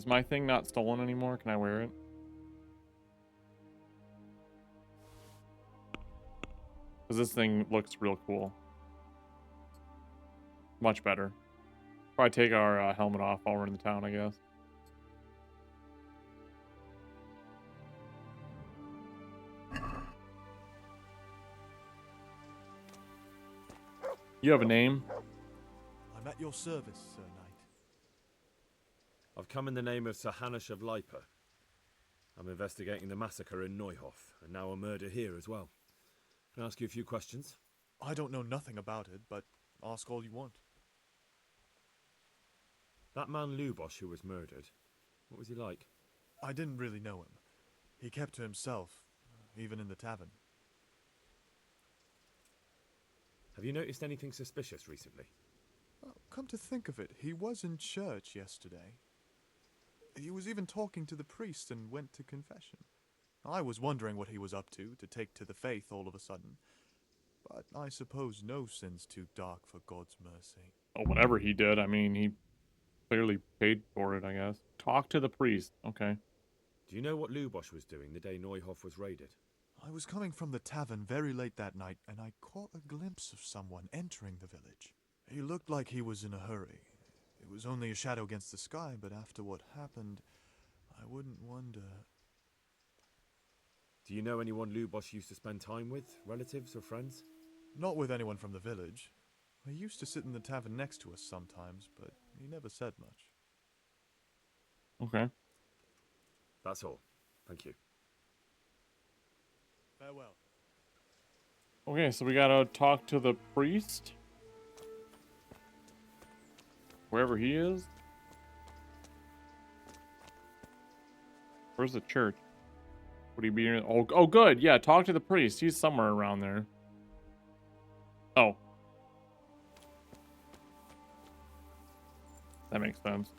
Is my thing not stolen anymore? Can I wear it? Because this thing looks real cool. Much better. Probably take our helmet off while we're in the town, I guess. You have a name? I'm at your service, Sir Knight. I've come in the name of Sir Hanush of Leiper. I'm investigating the massacre in Neuhof, and now a murder here as well. Can I ask you a few questions? I don't know nothing about it, but ask all you want. That man Lubosh who was murdered, what was he like? I didn't really know him. He kept to himself, even in the tavern. Have you noticed anything suspicious recently? Come to think of it, he was in church yesterday. He was even talking to the priest and went to confession. I was wondering what he was up to take to the faith all of a sudden. But I suppose no sin's too dark for God's mercy. Oh, whatever he did, I mean, he clearly paid for it, I guess. Talk to the priest. Okay. Do you know what Lubosh was doing the day Neuhof was raided? I was coming from the tavern very late that night, and I caught a glimpse of someone entering the village. He looked like he was in a hurry. It was only a shadow against the sky, but after what happened, I wouldn't wonder. Do you know anyone Lubosh used to spend time with? Relatives or friends? Not with anyone from the village. He used to sit in the tavern next to us sometimes, but he never said much. Okay. That's all. Thank you. Farewell. Okay, so we gotta talk to the priest. Wherever he is. Where's the church? Would he be in? Oh, good. Yeah, talk to the priest. He's somewhere around there. Oh. That makes sense.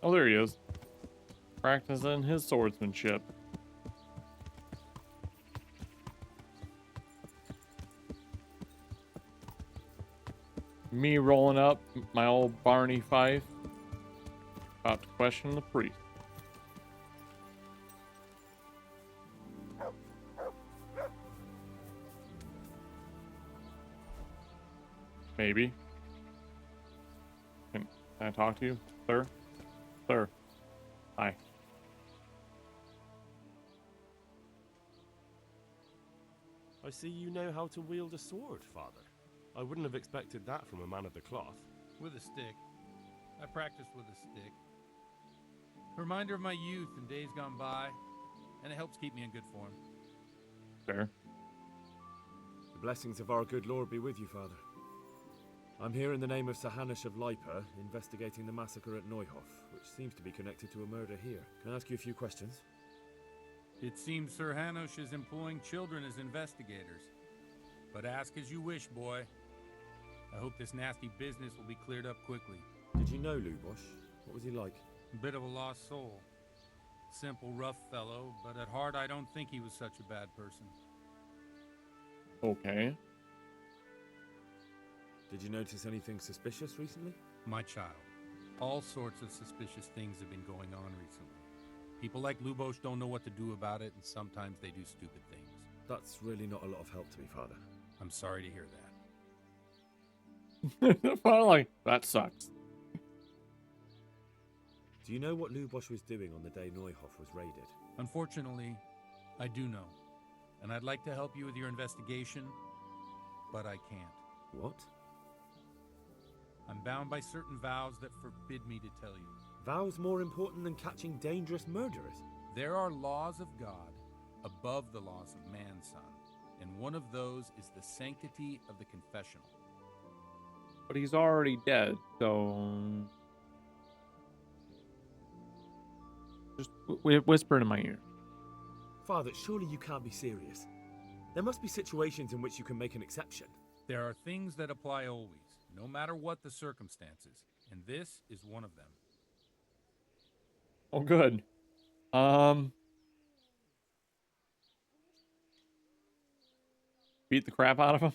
Oh, there he is. Practicing his swordsmanship. Me rolling up my old Barney Fife. About to question the priest. Maybe. Can I talk to you, sir? Sir. Hi. I see you know how to wield a sword, Father. I wouldn't have expected that from a man of the cloth. With a stick. I practice with a stick. A reminder of my youth and days gone by, and it helps keep me in good form. Fair. The blessings of our good Lord be with you, Father. I'm here in the name of Sir Hanush of Leiper, investigating the massacre at Neuhof, which seems to be connected to a murder here. Can I ask you a few questions? It seems Sir Hanush is employing children as investigators. But ask as you wish, boy. I hope this nasty business will be cleared up quickly. Did you know Lubosh? What was he like? A bit of a lost soul. Simple, rough fellow, but at heart I don't think he was such a bad person. Okay. Did you notice anything suspicious recently? My child. All sorts of suspicious things have been going on recently. People like Lubosh don't know what to do about it, and sometimes they do stupid things. That's really not a lot of help to me, Father. I'm sorry to hear that. Finally, that sucks. Do you know what Lubosh was doing on the day Neuhof was raided? Unfortunately, I do know. And I'd like to help you with your investigation, but I can't. What? I'm bound by certain vows that forbid me to tell you. Vows more important than catching dangerous murderers? There are laws of God above the laws of man, son. And one of those is the sanctity of the confessional. but he's already dead, so just whisper in my ear. Father, surely you can't be serious. There must be situations in which you can make an exception. There are things that apply always, no matter what the circumstances, and this is one of them. Oh, good. Beat the crap out of him.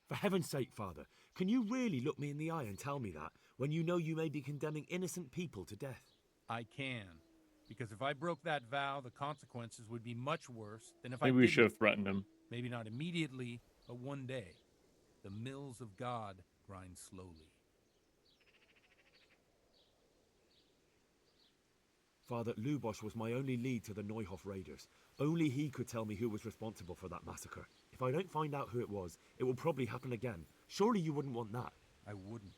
For heaven's sake, Father, can you really look me in the eye and tell me that when you know you may be condemning innocent people to death? I can, because if I broke that vow, the consequences would be much worse than if Maybe I we didn't. should have threatened him. Maybe not immediately, but one day. The mills of God grind slowly. Father, Lubosh was my only lead to the Neuhof raiders. Only he could tell me who was responsible for that massacre. If I don't find out who it was, it will probably happen again. Surely you wouldn't want that. I wouldn't.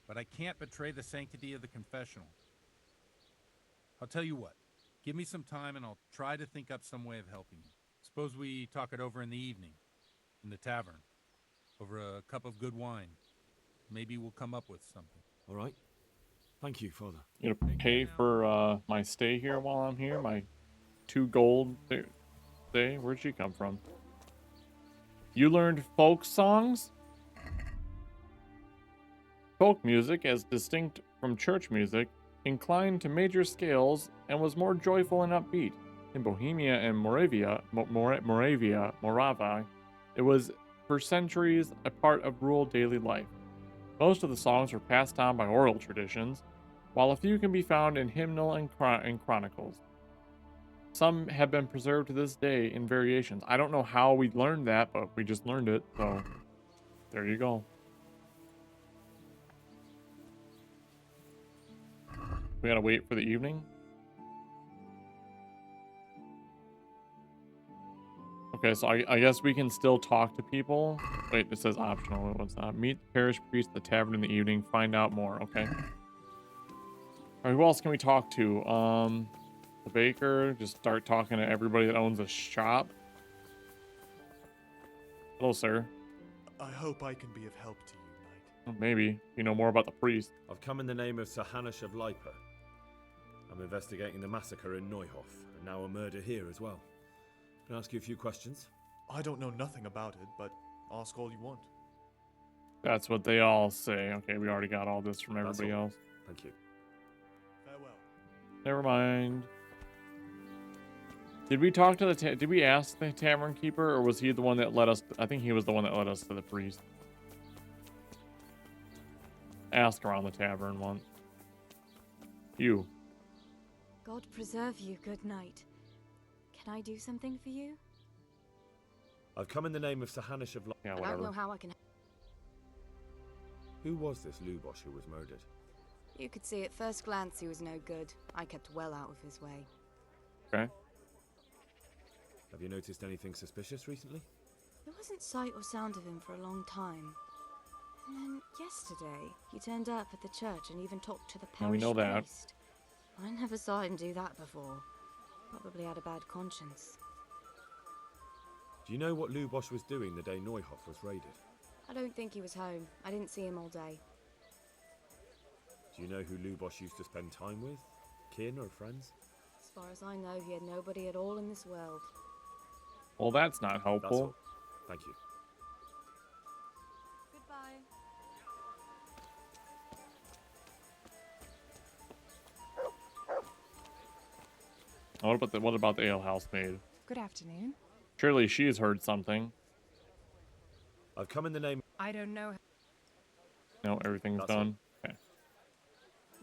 But I can't betray the sanctity of the confessional. I'll tell you what. Give me some time and I'll try to think up some way of helping you. Suppose we talk it over in the evening, in the tavern, over a cup of good wine. Maybe we'll come up with something. All right. Thank you, Father. You gonna pay for my stay here while I'm here? My 2 gold stay? Where'd she come from? You learned folk songs? Folk music, as distinct from church music, inclined to major scales and was more joyful and upbeat. In Bohemia and Moravia, it was for centuries a part of rural daily life. Most of the songs were passed down by oral traditions, while a few can be found in hymnal and chronicles. Some have been preserved to this day in variations. I don't know how we learned that, but we just learned it, so there you go. We gotta wait for the evening? Okay, so I guess we can still talk to people. Wait, it says optional. What's that? Meet the parish priest at the tavern in the evening. Find out more. Okay. Alright, who else can we talk to? The baker. Just start talking to everybody that owns a shop. Hello, sir. I hope I can be of help to you, knight. Maybe. You know more about the priest. I've come in the name of Sir Hanush of Lipa. I'm investigating the massacre in Neuhof, and now a murder here as well. Can I ask you a few questions? I don't know nothing about it, but ask all you want. That's what they all say. Okay, we already got all this from That's everybody all. else. Thank you. Farewell. Never mind. Did we talk to the did we ask the tavern keeper, or was he the one that led us? I think he was the one that led us to the priest. Ask around the tavern once. You. God preserve you, good knight. Can I do something for you? I've come in the name of Sir Hanush of Lipa. Yeah, I don't whatever. know how I can. Who was this Lubosh who was murdered? You could see at first glance he was no good. I kept well out of his way. Okay. Have you noticed anything suspicious recently? There wasn't sight or sound of him for a long time. And then yesterday, he turned up at the church and even talked to the Yeah, we parish know that. priest. I never saw him do that before. Probably had a bad conscience. Do you know what Lubosh was doing the day Neuhof was raided? I don't think he was home. I didn't see him all day. Do you know who Lubosh used to spend time with? Kin or friends? As far as I know, he had nobody at all in this world. Well, that's not That's helpful. all. Thank you. Goodbye. What about the alehouse maid? Good afternoon. Surely she's heard something. I've come in the name. I don't know. No, everything's That's all. done. Okay.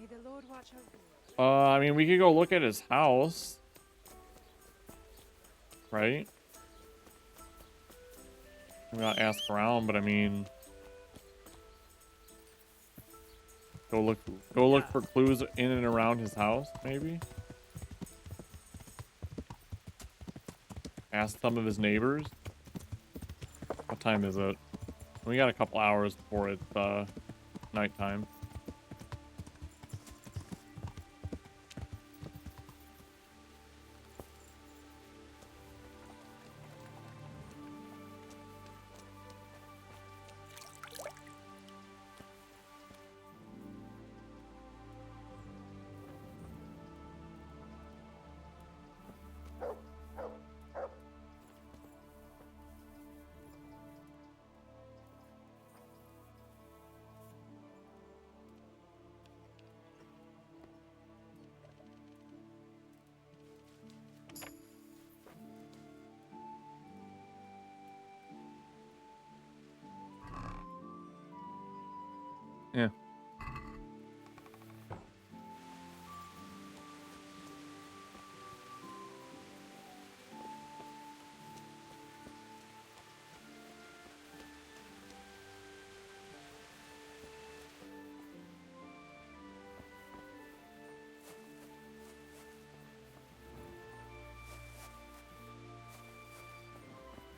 May the Lord watch over you. I mean, we could go look at his house. Right? We not ask around, but I mean, go look for clues in and around his house, maybe. Ask some of his neighbors. What time is it? We got a couple hours before it's nighttime.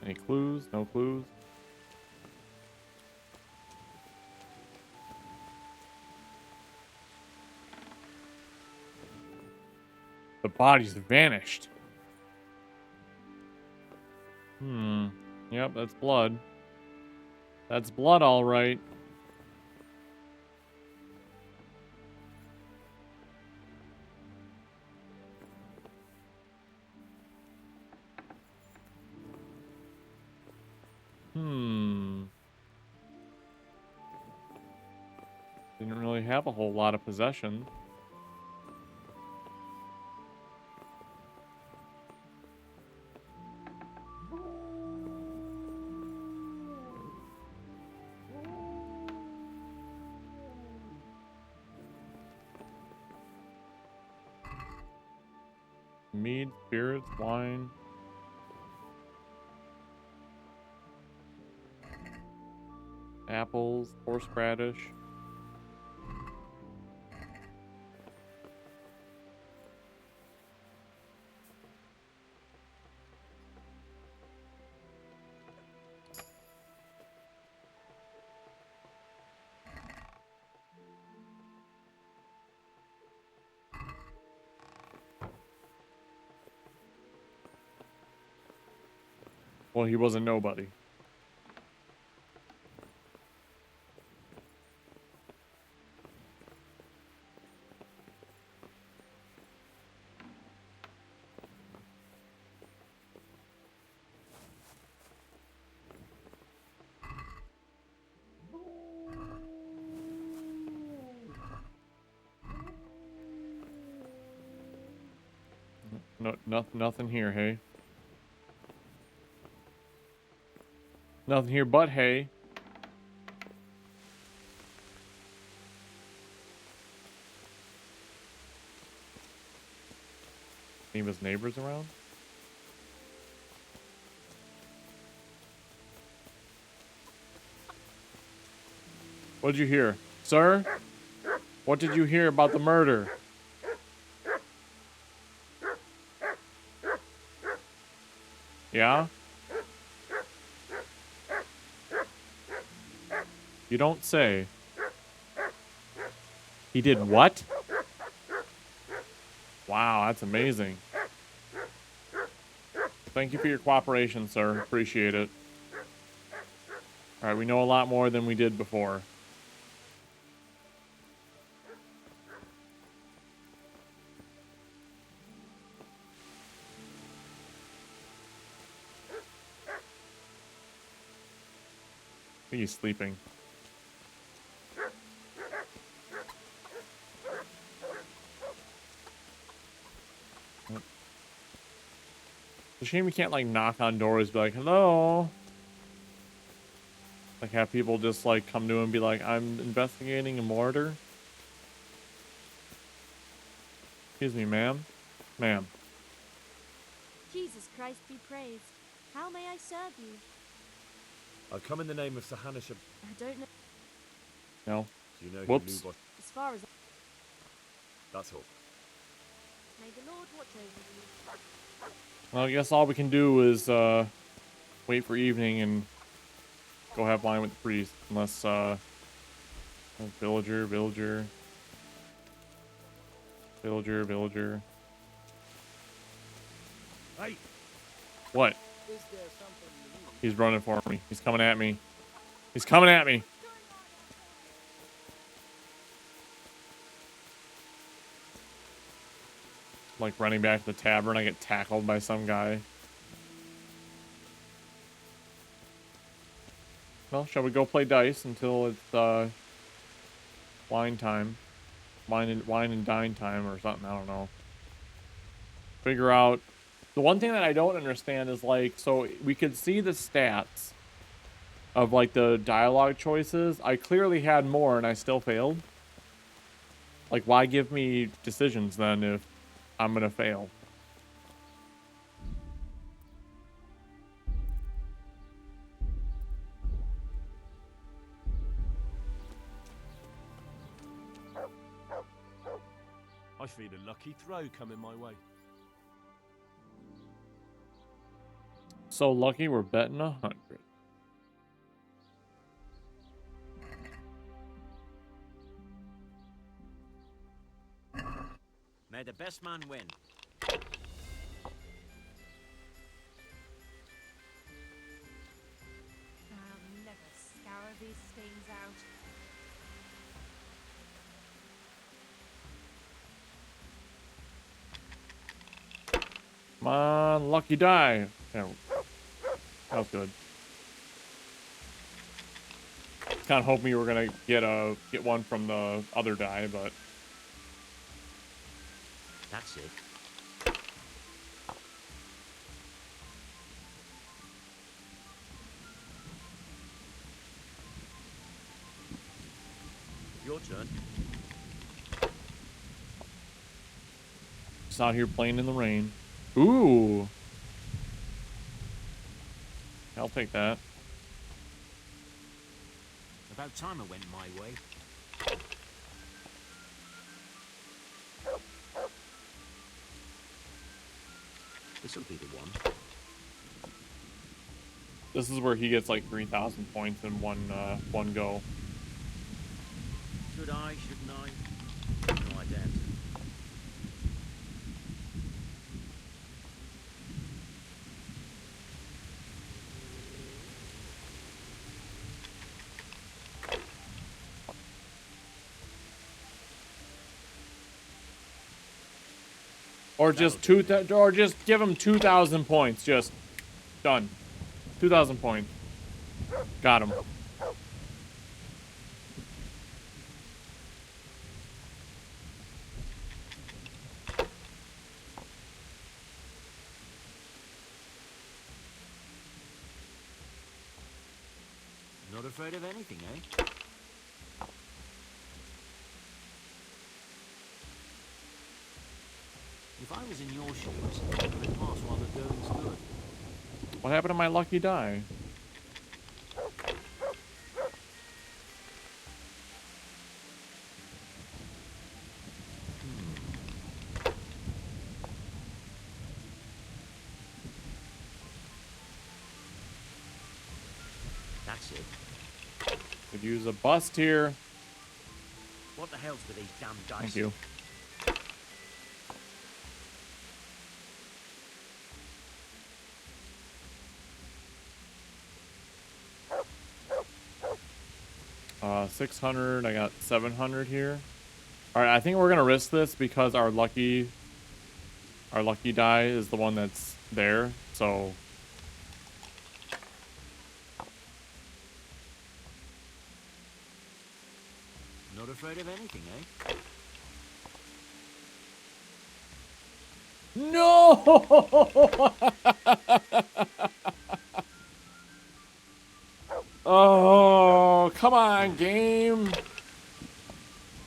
Any clues? No clues. The body's vanished. Yep, that's blood. That's blood, all right. Didn't really have a whole lot of possession. Mead, spirits, wine. Apples, horseradish. Well, he was a nobody. Nothing here, hey? Nothing here but hay. Any of his neighbors around? What did you hear? Sir? What did you hear about the murder? Yeah? You don't say. He did what? Wow, that's amazing. Thank you for your cooperation, sir. Appreciate it. Alright, we know a lot more than we did before. I think he's sleeping. It's a shame you can't, like, knock on doors, be like, hello? Like, have people just, like, come to him and be like, I'm investigating a murder? Excuse me, ma'am? Ma'am. Jesus Christ be praised. How may I serve you? I've come in the name of Sahanish. I don't know. No. Do you know Whoops. who knew what? As far as That's all. may the Lord watch over you. Well, I guess all we can do is, wait for evening and go have wine with the priest. Unless, villager. Hey! What? Is there something you need? He's running for me. He's coming at me. He's coming at me. Like running back to the tavern, I get tackled by some guy. Well, shall we go play dice until it's wine time? Wine and dine time or something, I don't know. Figure out. The one thing that I don't understand is, like, so we could see the stats of, like, the dialogue choices. I clearly had more and I still failed. Like, why give me decisions then if I'm gonna fail? I feel a lucky throw coming my way. So lucky we're betting 100. May the best man win. I'll never scour these stains out. Come on, lucky die. Yeah, that was good. Kind of hoping you were gonna get one from the other die, but That's it. Your turn. just out here playing in the rain. Ooh, I'll take that. About time it went my way. This'll be the one. This is where he gets like 3,000 points in one go. Should I? Shouldn't I? No, I daren't. Or just or just give him 2,000 points. Just done. 2,000 points. Got him. Not afraid of anything, eh? If I was in your shoes, I'd pass while the going's good. What happened to my lucky die? That's it. Could use a bust here. What the hell's with these damn dice? Thank you. Uh, 600. I got 700 here. All right, I think we're gonna risk this because our lucky die is the one that's there. So Not afraid of anything, eh? no. Oh, come on, game.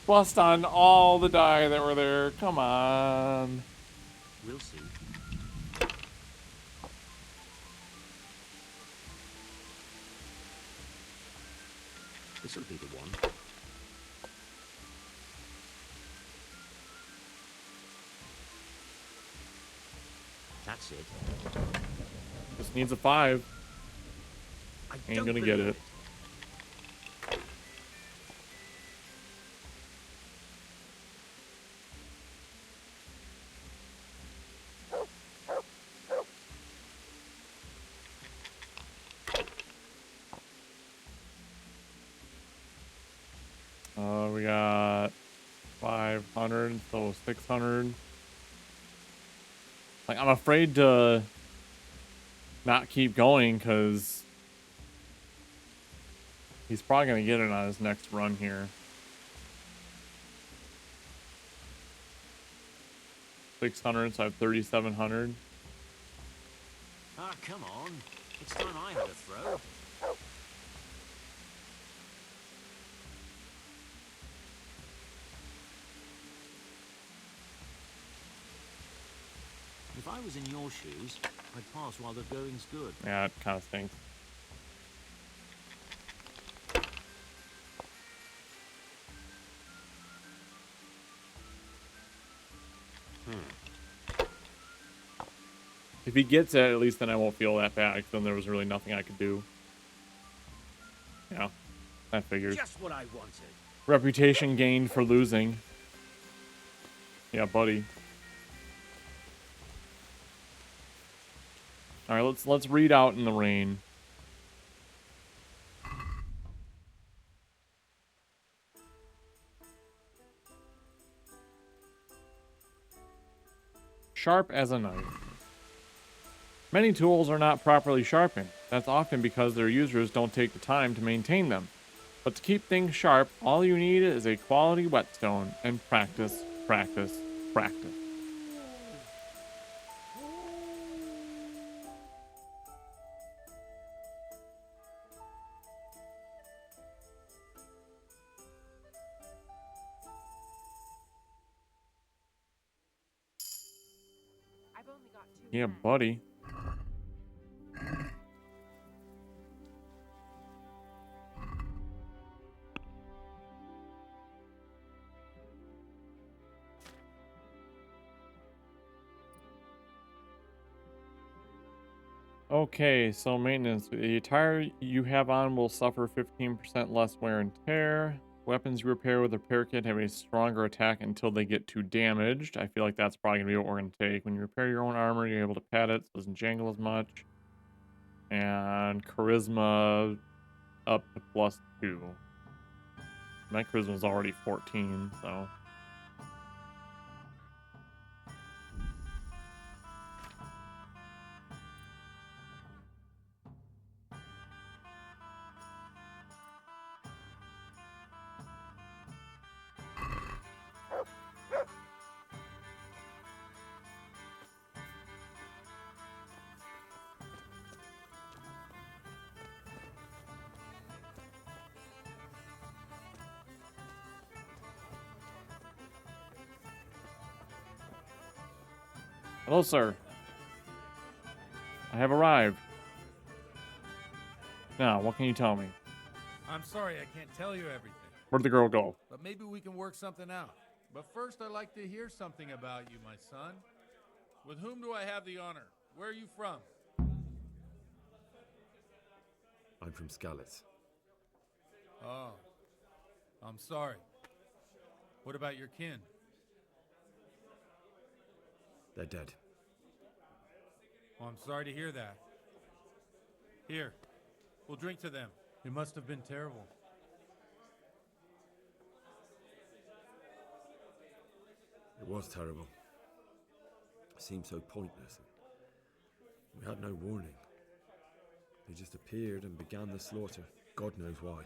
Bust on all the die that were there. Come on. We'll see. This'll be the one. That's it. Just needs a 5. I Ain't don't gonna get believe it. We got 500, so 600. Like, I'm afraid to not keep going because he's probably gonna get it on his next run here. 600, so I have 3,700. Ah, come on. It's time I had a throw. If I was in your shoes, I'd pass while the going's good. Yeah, it kind of stinks. If he gets it, at least then I won't feel that bad, 'cause then there was really nothing I could do. Yeah, that figures. Just what I wanted. Reputation gained for losing. Yeah, buddy. All right, let's read out in the rain. Sharp as a knife. Many tools are not properly sharpened. That's often because their users don't take the time to maintain them. But to keep things sharp, all you need is a quality whetstone and practice, practice, practice. I've only got 2 Yeah, hands. buddy. Okay, so maintenance. The attire you have on will suffer 15% less wear and tear. Weapons you repair with a repair kit have a stronger attack until they get too damaged. I feel like that's probably going to be what we're going to take. When you repair your own armor, you're able to pad it so it doesn't jangle as much. And charisma up to +2. My charisma is already 14, so... Hello, sir. I have arrived. Now, what can you tell me? I'm sorry I can't tell you everything, Where'd the girl go? but maybe we can work something out. But first, I'd like to hear something about you, my son. With whom do I have the honor? Where are you from? I'm from Skalitz. Oh, I'm sorry. What about your kin? They're dead. Well, I'm sorry to hear that. Here, we'll drink to them. It must have been terrible. It was terrible. It seemed so pointless. We had no warning. They just appeared and began the slaughter. God knows why.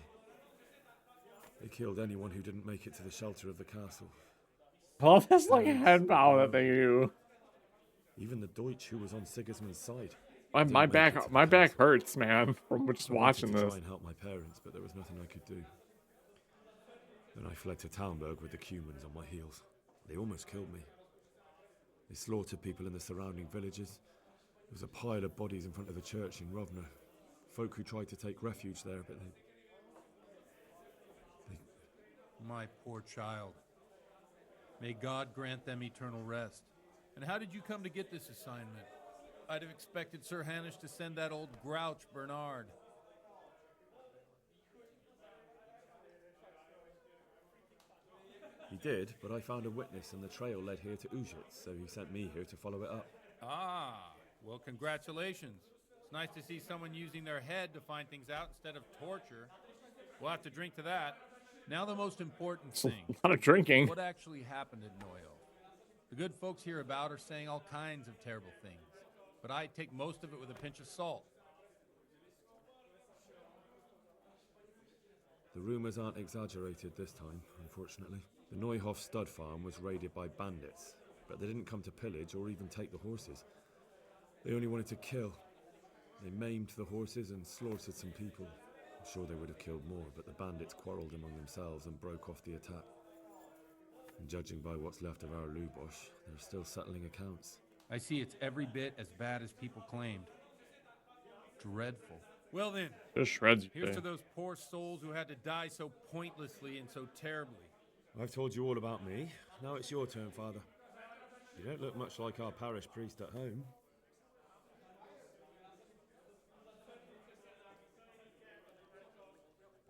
They killed anyone who didn't make it to the shelter of the castle. Oh, that's like a head bow that they do. Even the Deutsch who was on Sigismund's side. My back hurts, man, from just watching I wanted to this. try and help my parents, but there was nothing I could do. Then I fled to Talmberg with the Cumans on my heels. They almost killed me. They slaughtered people in the surrounding villages. There was a pile of bodies in front of the church in Rovno. Folk who tried to take refuge there, but they... My poor child. May God grant them eternal rest. And how did you come to get this assignment? I'd have expected Sir Hanish to send that old grouch, Bernard. He did, but I found a witness and the trail led here to Ujitz, so he sent me here to follow it up. Ah, well, congratulations. It's nice to see someone using their head to find things out instead of torture. We'll have to drink to that. Now the most important thing. A lot of drinking. What actually happened at Neuhof? The good folks hereabout are saying all kinds of terrible things, but I take most of it with a pinch of salt. The rumors aren't exaggerated this time, unfortunately. The Neuhof stud farm was raided by bandits, but they didn't come to pillage or even take the horses. They only wanted to kill. They maimed the horses and slaughtered some people. I'm sure they would have killed more, but the bandits quarreled among themselves and broke off the attack. And judging by what's left of our Lubosh, they're still settling accounts. I see it's every bit as bad as people claimed. Dreadful. Well then, Just shreds you. here's to those poor souls who had to die so pointlessly and so terribly. I've told you all about me. Now it's your turn, Father. You don't look much like our parish priest at home.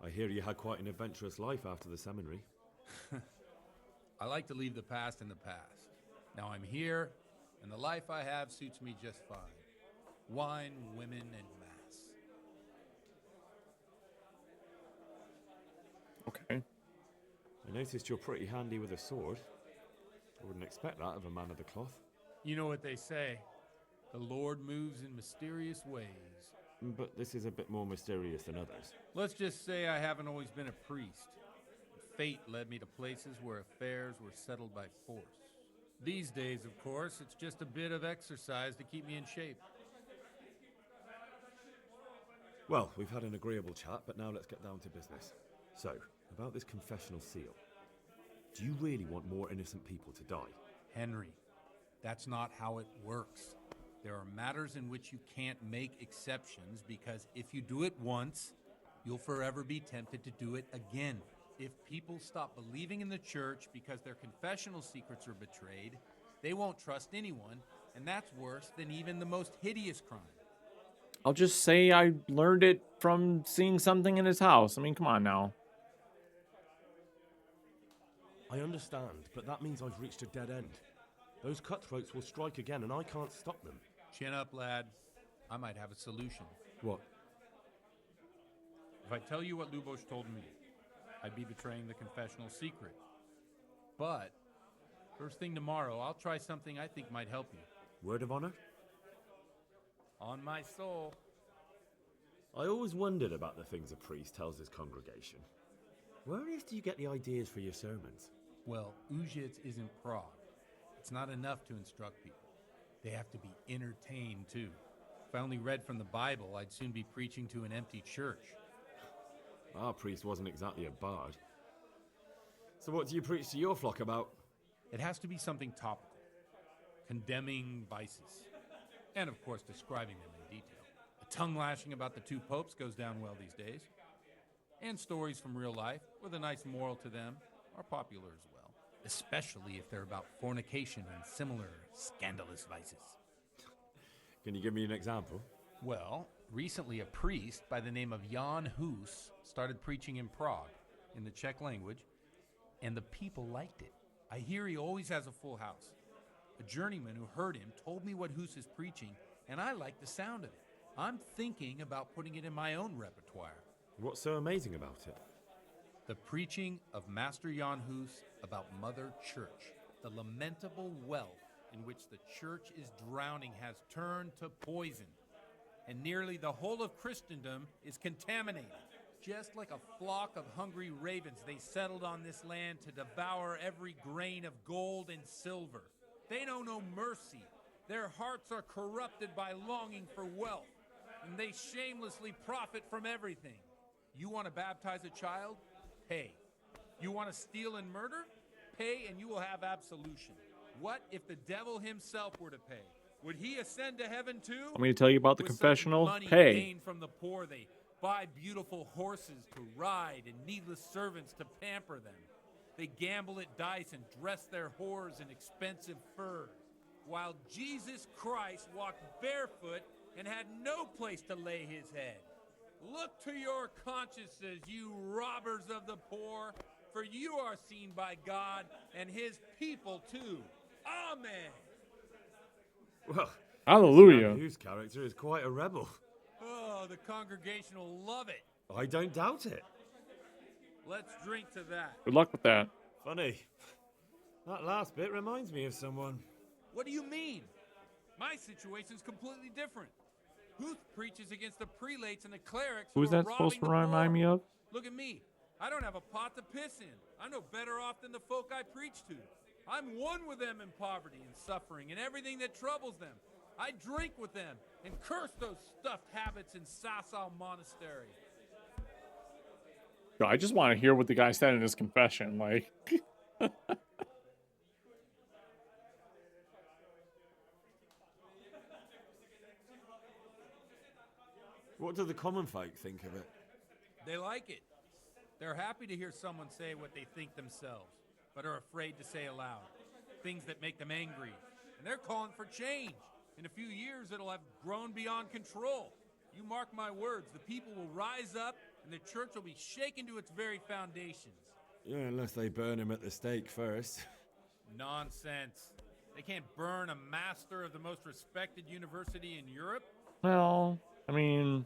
I hear you had quite an adventurous life after the seminary. I like to leave the past in the past. Now I'm here, and the life I have suits me just fine. Wine, women, and mass. Okay. I noticed you're pretty handy with a sword. I wouldn't expect that of a man of the cloth. You know what they say. The Lord moves in mysterious ways. But this is a bit more mysterious than others. Let's just say I haven't always been a priest. Fate led me to places where affairs were settled by force. These days, of course, it's just a bit of exercise to keep me in shape. Well, we've had an agreeable chat, but now let's get down to business. So, about this confessional seal. Do you really want more innocent people to die? Henry, that's not how it works. There are matters in which you can't make exceptions because if you do it once, you'll forever be tempted to do it again. If people stop believing in the church because their confessional secrets are betrayed, they won't trust anyone, and that's worse than even the most hideous crime. I'll just say I learned it from seeing something in his house. I mean, come on now. I understand, but that means I've reached a dead end. Those cutthroats will strike again, and I can't stop them. Chin up, lad. I might have a solution. What? If I tell you what Lubos told me, I'd be betraying the confessional secret. But, first thing tomorrow, I'll try something I think might help you. Word of honor? On my soul. I always wondered about the things a priest tells his congregation. Where on earth do you get the ideas for your sermons? Well, Ujits isn't Prague. It's not enough to instruct people. They have to be entertained, too. If I only read from the Bible, I'd soon be preaching to an empty church. Our priest wasn't exactly a bard. So what do you preach to your flock about? It has to be something topical. Condemning vices. And, of course, describing them in detail. A tongue lashing about the two popes goes down well these days. And stories from real life, with a nice moral to them, are popular as well. Especially if they're about fornication and similar scandalous vices. Can you give me an example? Well, recently a priest by the name of Jan Hus started preaching in Prague, in the Czech language, and the people liked it. I hear he always has a full house. A journeyman who heard him told me what Hus is preaching, and I like the sound of it. I'm thinking about putting it in my own repertoire. What's so amazing about it? The preaching of Master Jan Hus about Mother Church. The lamentable wealth in which the church is drowning has turned to poison. And nearly the whole of Christendom is contaminated. Just like a flock of hungry ravens, they settled on this land to devour every grain of gold and silver. They know no mercy. Their hearts are corrupted by longing for wealth, and they shamelessly profit from everything. You want to baptize a child? Pay. You want to steal and murder? Pay and you will have absolution. What if the devil himself were to pay? Would he ascend to heaven too? Want me to tell you about the With some confessional? money Pay. gained from the poor, they buy beautiful horses to ride and needless servants to pamper them. They gamble at dice and dress their whores in expensive furs, while Jesus Christ walked barefoot and had no place to lay his head. Look to your consciences, you robbers of the poor, for you are seen by God and his people too. Amen. Well, Hallelujah. whose character is quite a rebel. Oh, the congregation will love it. I don't doubt it. Let's drink to that. Good luck with that. Funny. That last bit reminds me of someone. What do you mean? My situation's completely different. Huth preaches against the prelates and the clerics Who's who are that supposed to robbing the remind poor. me of? Look at me. I don't have a pot to piss in. I'm no better off than the folk I preach to. I'm one with them in poverty and suffering and everything that troubles them. I drink with them and curse those stuffed habits in Sasau Monastery. I just want to hear what the guy said in his confession. Like, What do the common folk think of it? They like it. They're happy to hear someone say what they think themselves, but are afraid to say aloud. Things that make them angry. And they're calling for change. In a few years, it'll have grown beyond control. You mark my words, the people will rise up and the church will be shaken to its very foundations. Yeah, unless they burn him at the stake first. Nonsense. They can't burn a master of the most respected university in Europe? Well, I mean,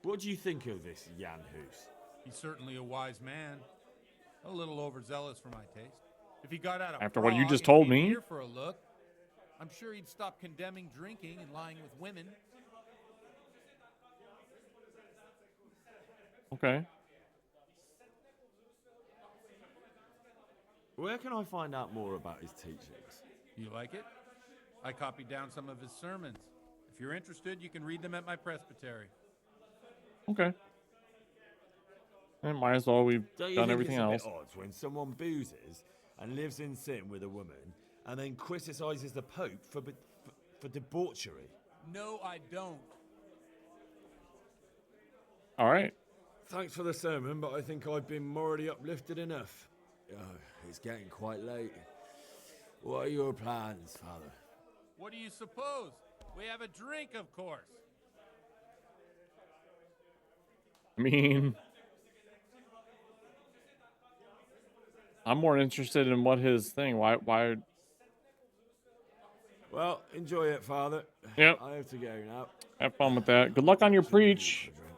What do you think of this Jan Hus? He's certainly a wise man. A little overzealous for my taste. If he got out of After what you Prague just and told came me. here for a look, I'm sure he'd stop condemning drinking and lying with women. okay. Where can I find out more about his teachings? You like it? I copied down some of his sermons. If you're interested, you can read them at my presbytery. Okay. And might as well. We've Don't you done think everything it's else. a bit odd when someone boozes and lives in sin with a woman and then criticizes the Pope for debauchery? No, I don't. All right. Thanks for the sermon, but I think I've been morally uplifted enough. Oh, it's getting quite late. What are your plans, Father? What do you suppose? We have a drink, of course. I mean, I'm more interested in what his thing. Why? Well, enjoy it, Father. Yep. I have to go now. Have fun with that. Good luck on your Actually, preach. need a drink.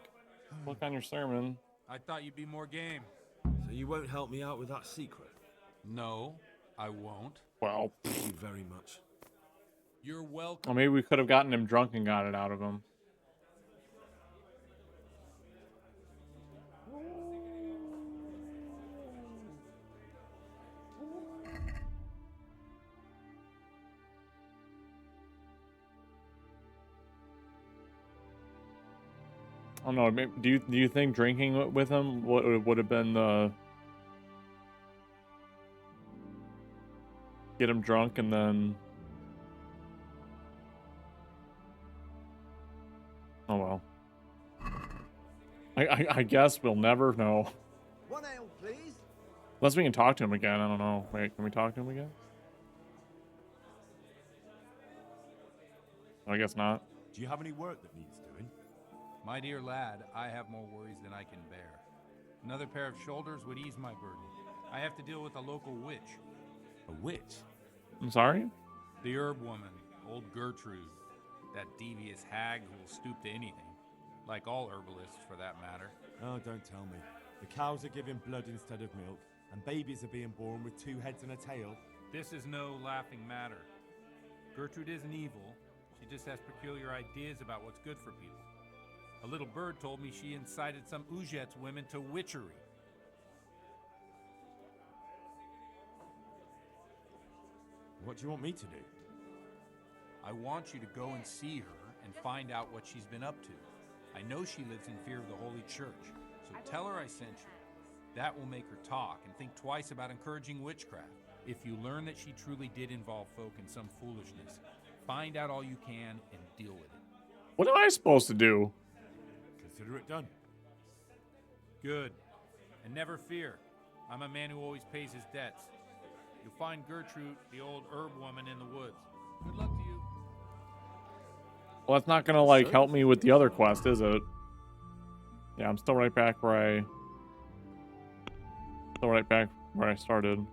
Good luck on your sermon. I thought you'd be more game. So you won't help me out with that secret? No, I won't. Well, Thank you very much. You're welcome. well, maybe we could have gotten him drunk and got it out of him. I don't know. Do you think drinking with him would have been the get him drunk and then? Oh well. I guess we'll never know. 1 ale, please. Unless we can talk to him again. I don't know. Wait, can we talk to him again? I guess not. Do you have any work that needs doing? My dear lad, I have more worries than I can bear. Another pair of shoulders would ease my burden. I have to deal with a local witch. A witch? I'm sorry? The herb woman, old Gertrude. That devious hag who will stoop to anything. Like all herbalists, for that matter. Oh, don't tell me. The cows are giving blood instead of milk, and babies are being born with 2 heads and a tail. This is no laughing matter. Gertrude isn't evil. She just has peculiar ideas about what's good for people. A little bird told me she incited some Ujet's women to witchery. What do you want me to do? I want you to go and see her and find out what she's been up to. I know she lives in fear of the Holy Church, so tell her I sent you. That will make her talk and think twice about encouraging witchcraft. If you learn that she truly did involve folk in some foolishness, find out all you can and deal with it. What am I supposed to do? Consider it done. Good. And never fear. I'm a man who always pays his debts. You'll find Gertrude, the old herb woman, in the woods. Good luck to you. Well, that's not gonna like help me with the other quest, is it? Yeah, I'm still right back where I started.